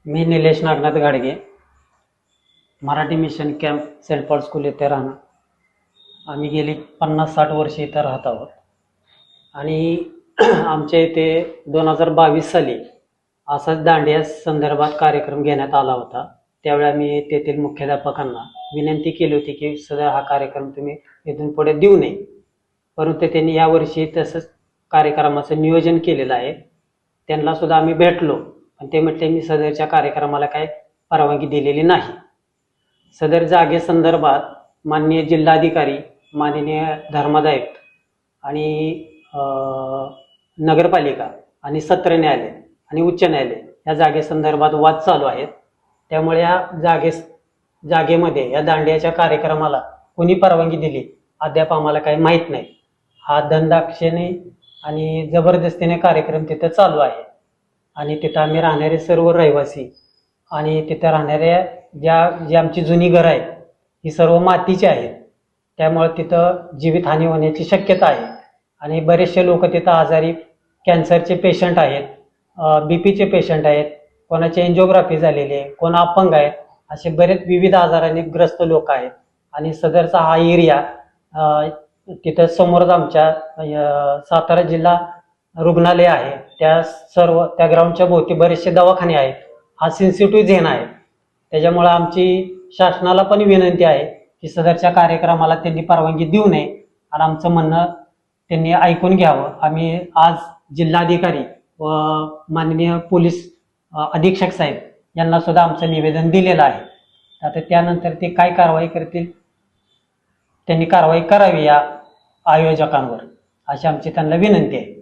मी Nilesh Nagnath Gadge, Marathi mission camp Saint Paul school येथे राहणार। आम्ही गेली 50-60 वर्षे इथं राहत आहोत आणि आमच्या इथे 2022 साली असाच दांडिया संदर्भात कार्यक्रम घेण्यात आला होता। त्यावेळी आम्ही तेथील मुख्याध्यापकांना विनंती केली होती की सदर हा कार्यक्रम तुम्ही इथून पुढे देऊ नये, परंतु त्यांनी यावर्षी तसंच कार्यक्रमाचं नियोजन केलेलं आहे। त्यांना सुद्धा आम्ही भेटलो, पण ते म्हटले मी सदरच्या कार्यक्रमाला काय परवानगी दिलेली नाही। सदर जागेसंदर्भात माननीय जिल्हाधिकारी, माननीय धर्मादायुक्त आणि नगरपालिका आणि सत्र न्यायालय आणि उच्च न्यायालय या जागेसंदर्भात वाद चालू आहेत। त्यामुळे या जागेमध्ये या दांडियाच्या कार्यक्रमाला कोणी परवानगी दिली अद्याप आम्हाला काही माहीत नाही। हा दंडाक्षेने आणि जबरदस्तीने कार्यक्रम तिथं चालू आहे आणि तिथं आम्ही राहणारे सर्व रहिवासी आणि तिथं राहणाऱ्या जी आमची जुनी घरं आहेत ही सर्व मातीची आहेत। त्यामुळे तिथं जीवितहानी होण्याची शक्यता आहे आणि बरेचसे लोक तिथं आजारी, कॅन्सरचे पेशंट आहेत, बीपीचे पेशंट आहेत, कोणाची एन्जिओग्राफी झालेली आहे, कोण अपंग आहेत, असे बरेच विविध आजाराने ग्रस्त लोक आहेत। आणि सदरचा हा एरिया तिथं समोरच आमच्या सातारा जिल्हा रुग्णालय आहे, त्या ग्राउंडच्या भोवती बरेचसे दवाखाने आहेत। हा सेन्सिटिव्ह झोन आहे, त्याच्यामुळे आमची शासनाला पण विनंती आहे की सदरच्या कार्यक्रमाला त्यांनी परवानगी देऊ नये आणि आमचं म्हणणं त्यांनी ऐकून घ्यावं। आम्ही आज जिल्हाधिकारी व माननीय पोलीस अधीक्षक साहेब यांना सुद्धा आमचं निवेदन दिलेलं आहे। आता त्यानंतर ते काय कारवाई करतील, त्यांनी कारवाई करावी या आयोजकांवर, अशी आमची त्यांना विनंती आहे।